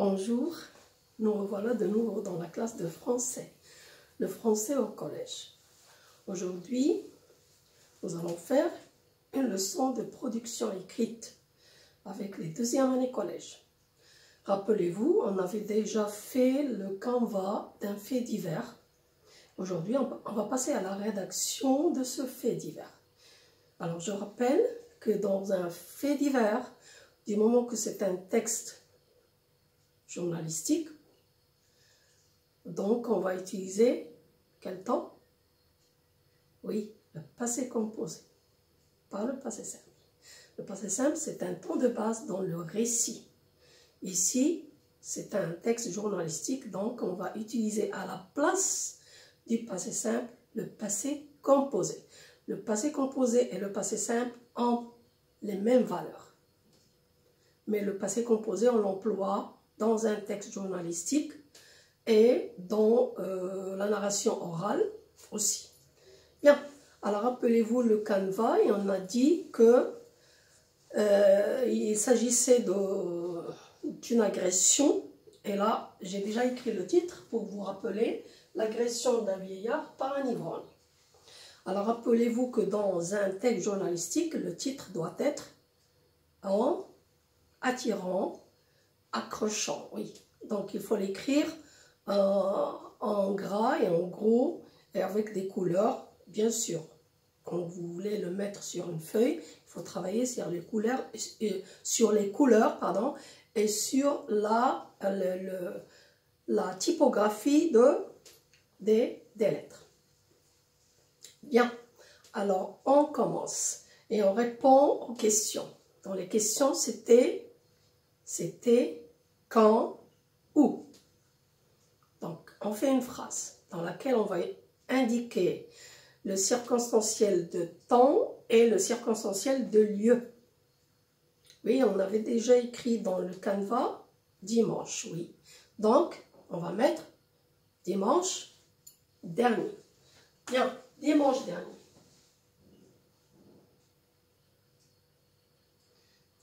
Bonjour, nous revoilà de nouveau dans la classe de français, le français au collège. Aujourd'hui, nous allons faire une leçon de production écrite avec les deuxièmes années collège. Rappelez-vous, on avait déjà fait le canevas d'un fait divers. Aujourd'hui, on va passer à la rédaction de ce fait divers. Alors, je rappelle que dans un fait divers, du moment que c'est un texte journalistique, donc on va utiliser quel temps? Oui, le passé composé, pas le passé simple. Le passé simple, c'est un temps de base dans le récit. Ici, c'est un texte journalistique, donc on va utiliser à la place du passé simple le passé composé. Le passé composé et le passé simple ont les mêmes valeurs. Mais le passé composé, on l'emploie dans un texte journalistique et dans la narration orale aussi. Bien, alors rappelez-vous le canevas et on a dit que il s'agissait d'une agression. Et là, j'ai déjà écrit le titre pour vous rappeler l'agression d'un vieillard par un ivrogne. Alors rappelez-vous que dans un texte journalistique, le titre doit être en attirant, accrochant, oui. Donc il faut l'écrire en gras et en gros et avec des couleurs, bien sûr. Quand vous voulez le mettre sur une feuille, il faut travailler sur les couleurs, et sur la typographie des lettres. Bien, alors on commence et on répond aux questions. Dans les questions, c'était quand, où. Donc, on fait une phrase dans laquelle on va indiquer le circonstanciel de temps et le circonstanciel de lieu. Oui, on avait déjà écrit dans le canevas dimanche, oui. Donc, on va mettre dimanche dernier. Bien, dimanche dernier.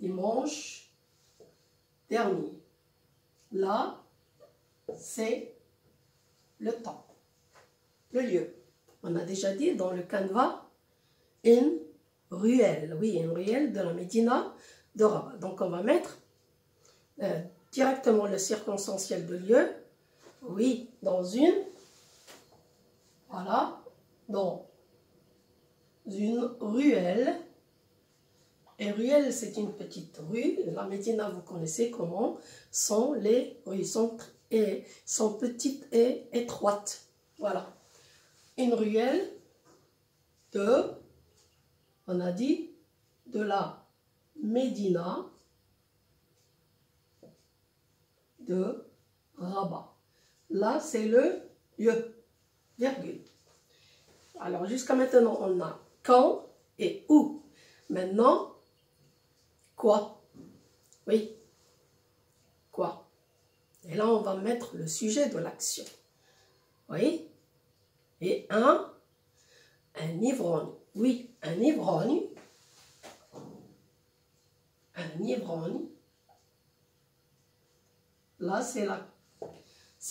Dimanche dernier. Là, c'est le temps, le lieu. On a déjà dit dans le canevas, une ruelle. Oui, une ruelle de la Médina de Rabat. Donc, on va mettre directement le circonstanciel de lieu. Oui, dans une ruelle. Et ruelle, c'est une petite rue. La Médina, vous connaissez comment sont les rues. Sont petites et étroites. Voilà. Une ruelle on a dit, de la Médina de Rabat. Là, c'est le lieu, virgule. Alors, jusqu'à maintenant, on a quand et où. Maintenant, quoi? Oui, quoi? Et là, on va mettre le sujet de l'action. Oui. Et un ivrogne. Oui, un ivrogne. Un ivrogne. Là, c'est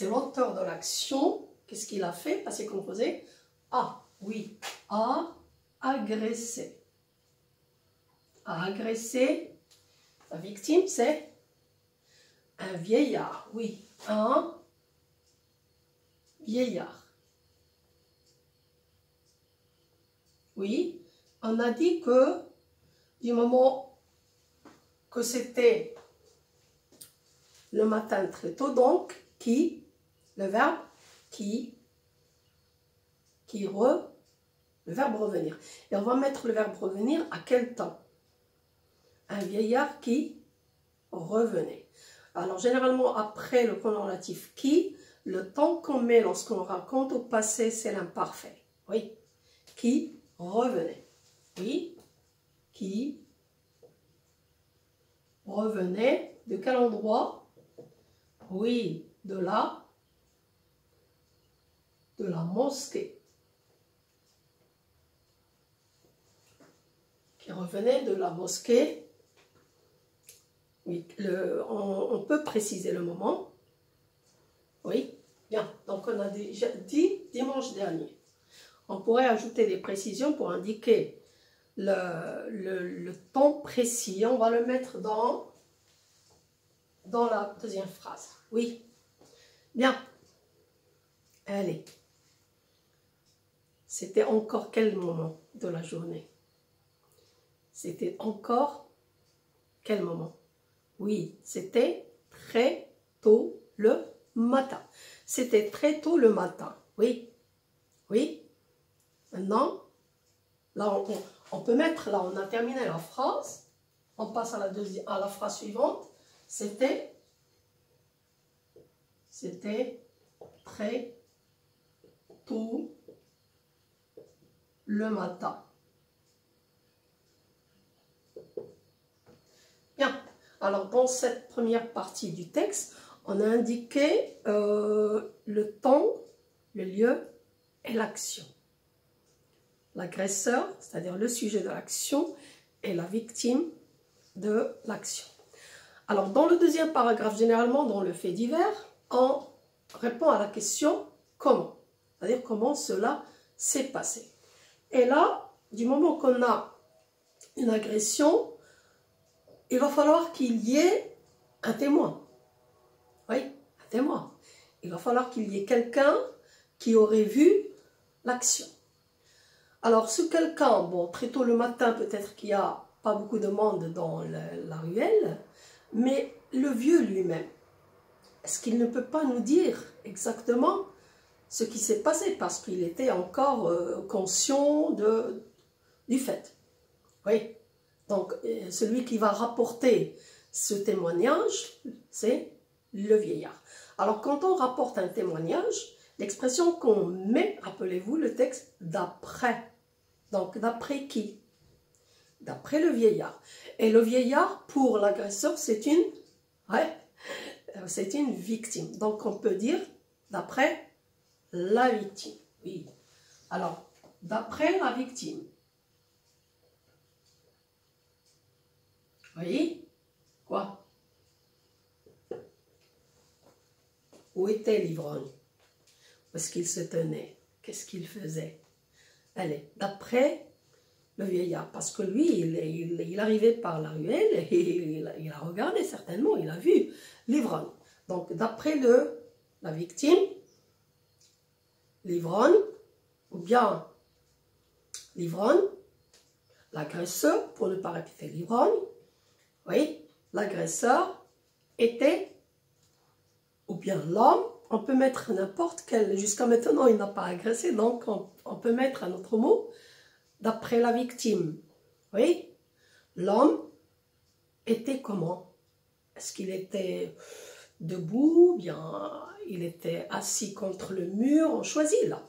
l'auteur de l'action. Qu'est-ce qu'il a fait? Passé composé. A, oui, a agressé. A agressé. La victime, c'est un vieillard. Oui, un vieillard. Oui, on a dit que du moment que c'était le matin très tôt, donc le verbe le verbe revenir. Et on va mettre le verbe revenir à quel temps? Un vieillard qui revenait. Alors généralement après le pronom relatif qui, le temps qu'on met lorsqu'on raconte au passé, c'est l'imparfait. Oui, qui revenait. Oui, qui revenait de quel endroit? Oui, de la mosquée. Qui revenait de la mosquée Oui, on peut préciser le moment. Oui, bien. Donc, on a déjà dit dimanche dernier. On pourrait ajouter des précisions pour indiquer le temps précis. On va le mettre dans la deuxième phrase. Oui, bien. Allez. C'était encore quel moment de la journée? C'était encore quel moment? Oui, c'était très tôt le matin. C'était très tôt le matin. Oui, oui. Maintenant, là, on peut mettre, là, on a terminé la phrase. On passe à la phrase suivante. C'était très tôt le matin. Bien. Alors, dans cette première partie du texte, on a indiqué le temps, le lieu et l'action. L'agresseur, c'est-à-dire le sujet de l'action, et la victime de l'action. Alors, dans le deuxième paragraphe, généralement, dans le fait divers, on répond à la question « comment ?» C'est-à-dire comment cela s'est passé. Et là, du moment qu'on a une agression, il va falloir qu'il y ait un témoin. Oui, un témoin. Il va falloir qu'il y ait quelqu'un qui aurait vu l'action. Alors, ce quelqu'un, bon, très tôt le matin, peut-être qu'il n'y a pas beaucoup de monde dans la ruelle, mais le vieux lui-même, est-ce qu'il ne peut pas nous dire exactement ce qui s'est passé parce qu'il était encore conscient du fait? Oui, donc celui qui va rapporter ce témoignage, c'est le vieillard. Alors, quand on rapporte un témoignage, l'expression qu'on met, rappelez-vous le texte, d'après. Donc, d'après qui? D'après le vieillard. Et le vieillard, pour l'agresseur, c'est une victime. Donc, on peut dire d'après la victime. Oui. Alors, d'après la victime. Oui. Quoi? Où était l'ivrogne? Où est-ce qu'il se tenait? Qu'est-ce qu'il faisait? Allez, d'après le vieillard, parce que lui, il arrivait par la ruelle et il a regardé certainement, il a vu l'ivrogne. Donc, d'après la victime, l'ivrogne, ou bien l'ivrogne, l'agresseur, pour ne pas répéter l'ivrogne, oui, l'agresseur était, ou bien l'homme, on peut mettre n'importe quel, jusqu'à maintenant il n'a pas agressé, donc on peut mettre un autre mot, d'après la victime. Oui, l'homme était comment? Est-ce qu'il était debout, bien il était assis contre le mur? On choisit là.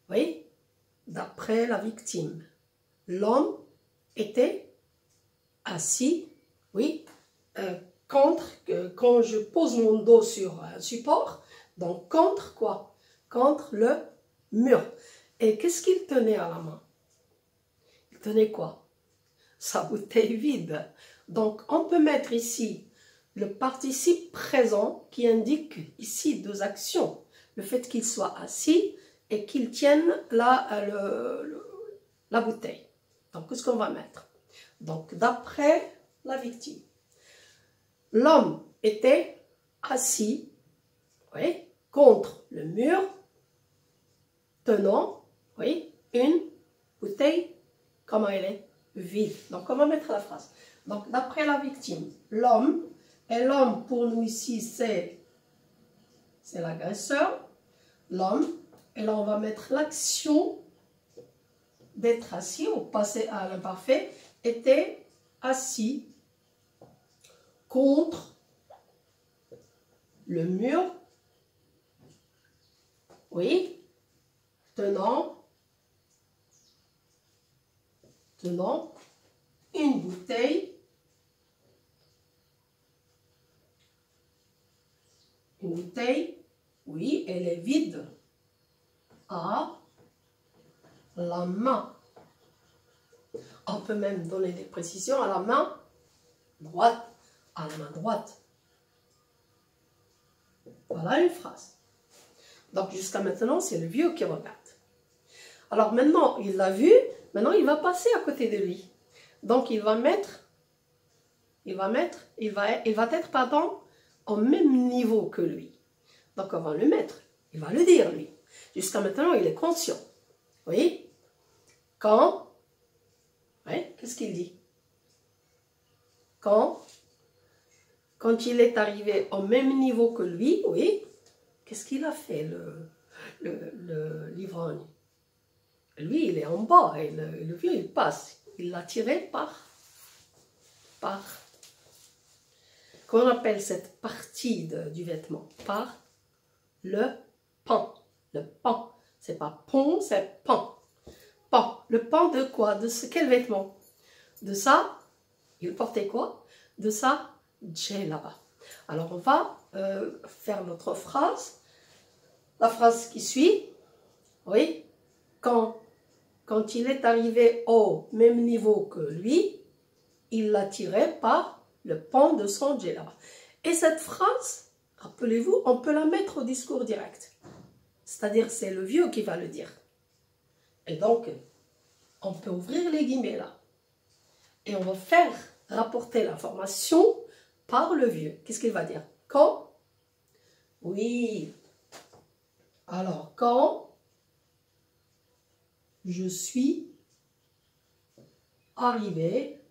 Oui, d'après la victime. L'homme était assis, oui, quand je pose mon dos sur un support, donc contre quoi? Contre le mur. Et qu'est-ce qu'il tenait à la main? Il tenait quoi? Sa bouteille vide. Donc, on peut mettre ici le participe présent qui indique ici deux actions. Le fait qu'il soit assis et qu'il tienne la bouteille. Donc, qu'est-ce qu'on va mettre? Donc, d'après la victime. L'homme était assis, oui, contre le mur, tenant, oui, une bouteille, comment elle est? Vide. Donc, on va mettre la phrase. Donc, d'après la victime, l'homme, et l'homme pour nous ici, c'est l'agresseur, l'homme, et là, on va mettre l'action d'être assis, au passé à l'imparfait, était assis contre le mur, oui, tenant une bouteille, oui, elle est vide, à la main. On peut même donner des précisions à la main droite, à la main droite. Voilà une phrase. Donc jusqu'à maintenant, c'est le vieux qui regarde. Alors maintenant, il l'a vu, maintenant il va passer à côté de lui. Donc il va être, pardon, au même niveau que lui. Donc on va le mettre, il va le dire lui. Jusqu'à maintenant, il est conscient. Oui. Quand, oui, qu'est-ce qu'il dit? Quand il est arrivé au même niveau que lui, oui, qu'est-ce qu'il a fait, l'ivrogne? Lui, il est en bas, et le vieux, il passe. Il l'a tiré par... Comment on appelle cette partie du vêtement? Par le pan. Le pan. C'est pas pont, c'est pan. Pan. Le pan de quoi? De quel vêtement? De ça, il portait quoi? De ça, djellaba. Alors on va faire notre phrase. La phrase qui suit, oui, quand il est arrivé au même niveau que lui, il l'a tiré par le pan de son djellaba. Et cette phrase, rappelez-vous, on peut la mettre au discours direct. C'est-à-dire c'est le vieux qui va le dire. Et donc, on peut ouvrir les guillemets là. Et on va faire rapporter l'information par le vieux. Qu'est-ce qu'il va dire? Quand? Oui. Alors, quand je suis arrivé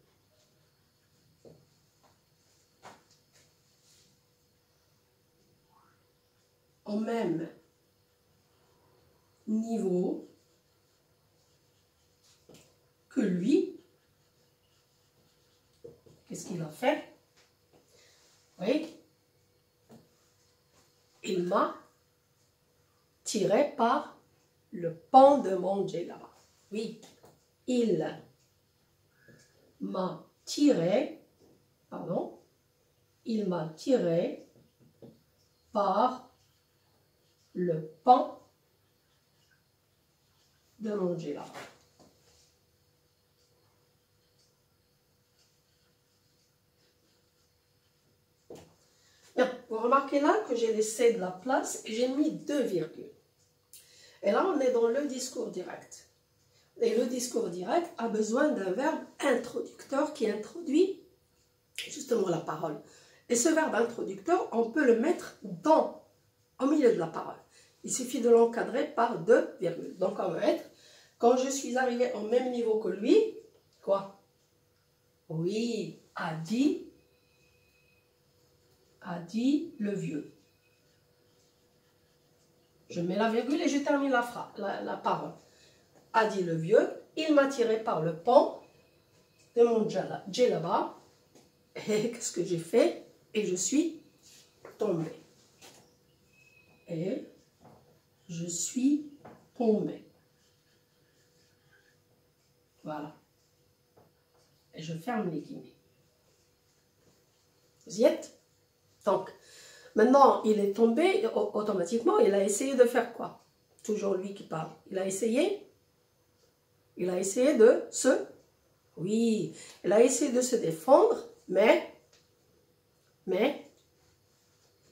au même niveau que lui, qu'est-ce qu'il a fait? Oui. Il m'a tiré par le pan de mon djellaba. Oui. Il m'a tiré, pardon, il m'a tiré par le pan de mon djellaba. Bien, vous remarquez là que j'ai laissé de la place et j'ai mis 2 virgules. Et là, on est dans le discours direct. Et le discours direct a besoin d'un verbe introducteur qui introduit justement la parole. Et ce verbe introducteur, on peut le mettre au milieu de la parole. Il suffit de l'encadrer par 2 virgules. Donc on va mettre, quand je suis arrivé au même niveau que lui, quoi? Oui, a dit le vieux. Je mets la virgule et je termine la parole. A dit le vieux, il m'a tiré par le pan de mon djellaba. Et qu'est-ce que j'ai fait? Et je suis tombé. Et je suis tombé. Voilà. Et je ferme les guillemets. Vous y êtes? Donc, maintenant, il est tombé, automatiquement, il a essayé de faire quoi? Toujours lui qui parle. Il a essayé de se... Oui, il a essayé de se défendre, mais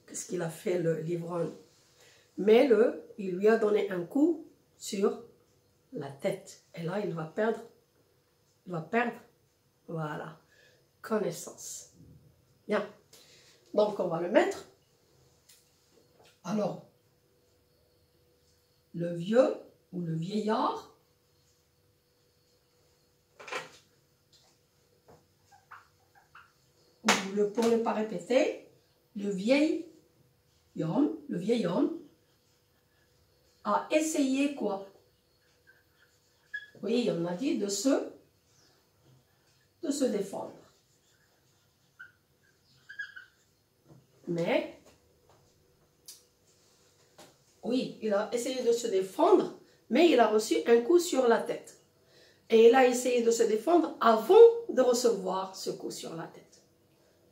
qu'est-ce qu'il a fait, l'ivrogne? Mais il lui a donné un coup sur la tête. Et là, il va perdre, voilà, connaissance. Bien. Donc, on va le mettre. Alors, le vieux ou le vieillard ou pour ne pas répéter, le vieil homme a essayé quoi? Oui, on a dit de se défendre. Mais, oui, il a essayé de se défendre, mais il a reçu un coup sur la tête. Et il a essayé de se défendre avant de recevoir ce coup sur la tête.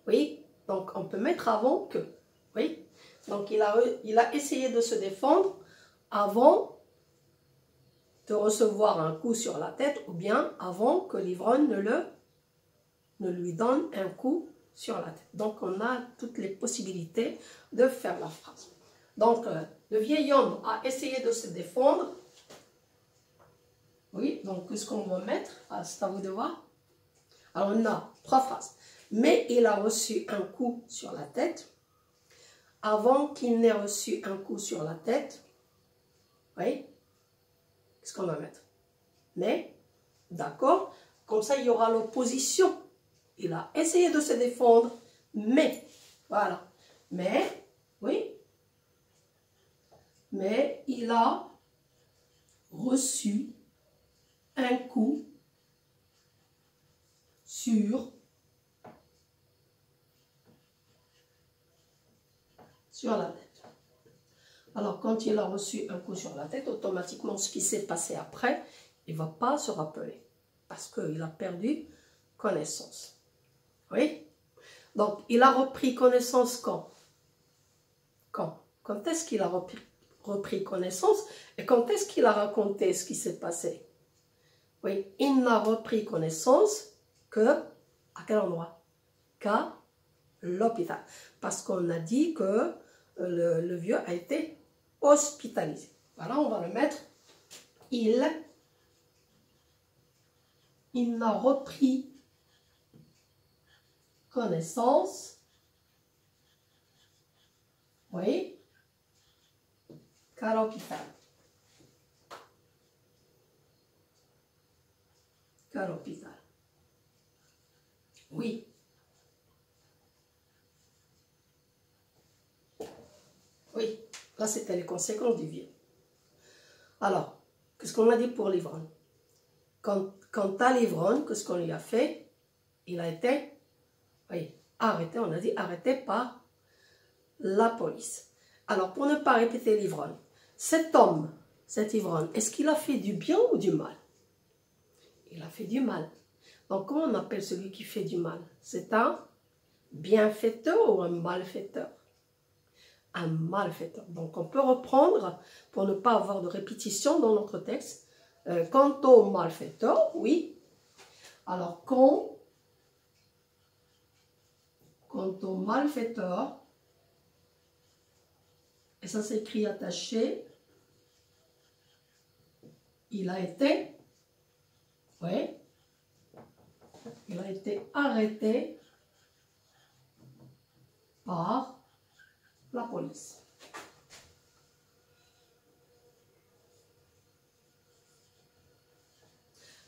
Oui, donc on peut mettre avant que. Oui, donc il a essayé de se défendre avant de recevoir un coup sur la tête ou bien avant que l'ivrogne ne lui donne un coup sur la tête. Donc, on a toutes les possibilités de faire la phrase. Donc, le vieil homme a essayé de se défendre. Oui, donc, qu'est-ce qu'on va mettre? C'est à vous de voir. Alors, on a 3 phrases. Mais il a reçu un coup sur la tête. Avant qu'il n'ait reçu un coup sur la tête. Oui. Qu'est-ce qu'on va mettre? Mais, d'accord. Comme ça, il y aura l'opposition. Il a essayé de se défendre, mais, voilà. Mais, oui. Mais il a reçu un coup sur la tête. Alors, quand il a reçu un coup sur la tête, automatiquement, ce qui s'est passé après, il ne va pas se rappeler. Parce qu'il a perdu connaissance. Oui? Donc, il a repris connaissance quand? Quand est-ce qu'il a repris connaissance? Et quand est-ce qu'il a raconté ce qui s'est passé? Oui, il n'a repris connaissance que, à quel endroit? Qu'à l'hôpital. Parce qu'on a dit que le vieux a été hospitalisé. Voilà, on va le mettre. Il n'a repris connaissance, oui, qu'à l'hôpital. Qu'à l'hôpital. Oui. Oui, là c'était les conséquences du vieux. Alors, qu'est-ce qu'on a dit pour l'ivrogne? Quant à l'ivrogne, qu'est-ce qu'on lui a fait? Il a été, oui, arrêté, on a dit arrêté par la police. Alors, pour ne pas répéter l'ivrogne, cet homme, cet ivrogne, est-ce qu'il a fait du bien ou du mal? Il a fait du mal. Donc, comment on appelle celui qui fait du mal? C'est un bienfaiteur ou un malfaiteur? Un malfaiteur. Donc, on peut reprendre, pour ne pas avoir de répétition dans notre texte, quant au malfaiteur, oui. Alors, quant au malfaiteur, et ça s'écrit attaché, il a été, oui, il a été arrêté par la police.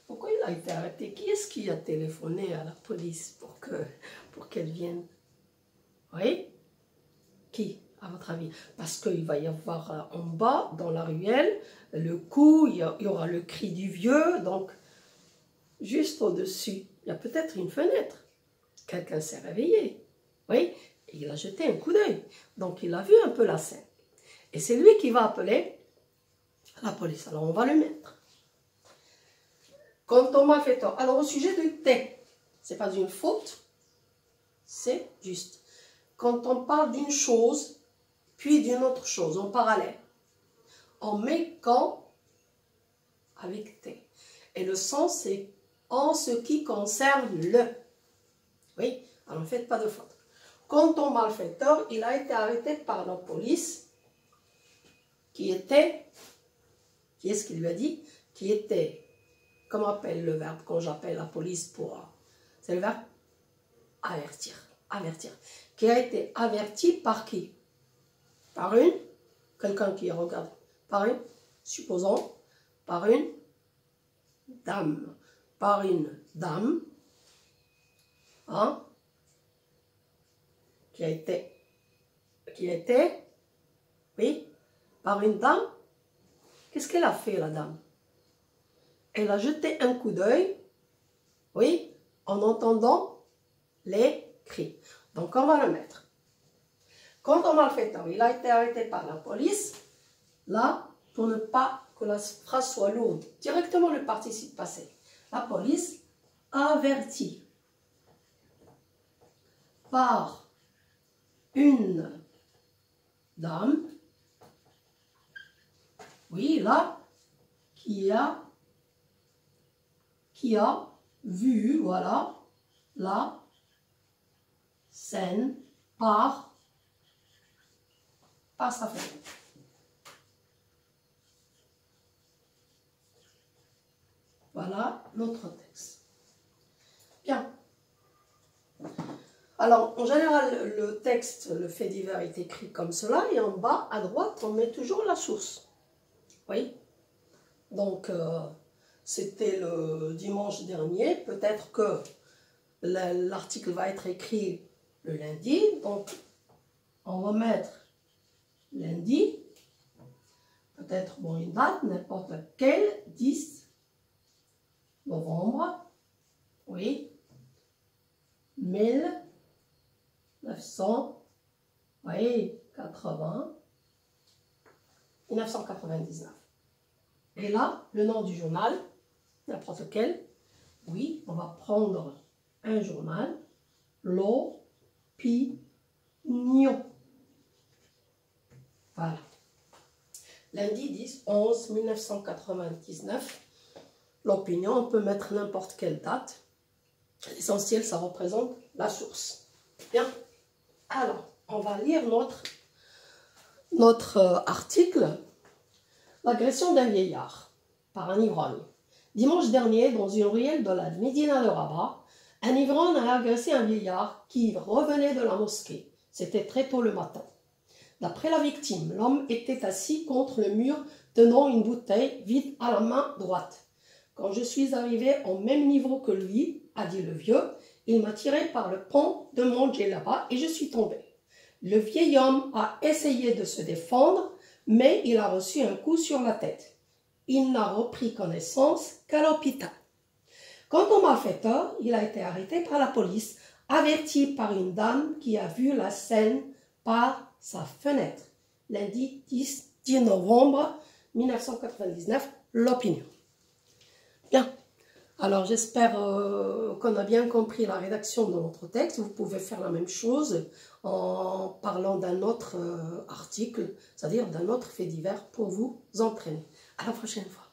Pourquoi il a été arrêté? Qui est-ce qui a téléphoné à la police pour qu'elle vienne? Oui? Qui, à votre avis? Parce qu'il va y avoir en bas, dans la ruelle, le coup, il y aura le cri du vieux, donc juste au-dessus, il y a peut-être une fenêtre. Quelqu'un s'est réveillé, oui? Et il a jeté un coup d'œil. Donc il a vu un peu la scène. Et c'est lui qui va appeler la police. Alors on va le mettre. Quant au malfaiteur, alors au sujet du thé, c'est pas une faute, c'est juste. Quand on parle d'une chose, puis d'une autre chose, en parallèle, on met quand avec thé. Et le sens, c'est en ce qui concerne le. Oui, alors ne faites pas de faute. Quant au malfaiteur, il a été arrêté par la police, qui était, qui est-ce qu'il lui a dit? Qui était, comment on appelle le verbe quand j'appelle la police pour... C'est le verbe avertir. Avertir. Qui a été averti par qui? Par quelqu'un qui regarde. Par une, supposons, par une dame. Par une dame, hein, qui a été, oui, par une dame. Qu'est-ce qu'elle a fait, la dame? Elle a jeté un coup d'œil, oui, en entendant les cris. Donc, on va le mettre. Quant au malfaiteur, il a été arrêté par la police. Là, pour ne pas que la phrase soit lourde, directement le participe passé. La police avertit par une dame, oui, là, qui a vu, voilà, là, scène par sa fenêtre. Voilà notre texte. Bien. Alors, en général, le texte, le fait divers est écrit comme cela, et en bas, à droite, on met toujours la source. Oui. Donc, c'était le dimanche dernier. Peut-être que l'article va être écrit le lundi. Donc, on va mettre lundi. Peut-être, bon, une date, n'importe laquelle, 10 novembre. Oui. 1999. Et là, le nom du journal, n'importe lequel. Oui, on va prendre un journal, l'opinion. Voilà. Lundi 10/11/1999. L'opinion, on peut mettre n'importe quelle date. L'essentiel, ça représente la source. Bien. Alors, on va lire notre article. L'agression d'un vieillard par un ivrogne. Dimanche dernier, dans une ruelle de la Médina de Rabat, un ivrogne a agressé un vieillard qui revenait de la mosquée. C'était très tôt le matin. D'après la victime, l'homme était assis contre le mur tenant une bouteille vide à la main droite. Quand je suis arrivé au même niveau que lui, a dit le vieux, il m'a tiré par le pont de mon djellaba et je suis tombé. Le vieil homme a essayé de se défendre, mais il a reçu un coup sur la tête. Il n'a repris connaissance qu'à l'hôpital. Quand on m'a fait tort, il a été arrêté par la police, averti par une dame qui a vu la scène par sa fenêtre. Lundi 10 novembre 1999, l'opinion. Bien, alors j'espère qu'on a bien compris la rédaction de notre texte. Vous pouvez faire la même chose en parlant d'un autre article, c'est-à-dire d'un autre fait divers pour vous entraîner. À la prochaine fois.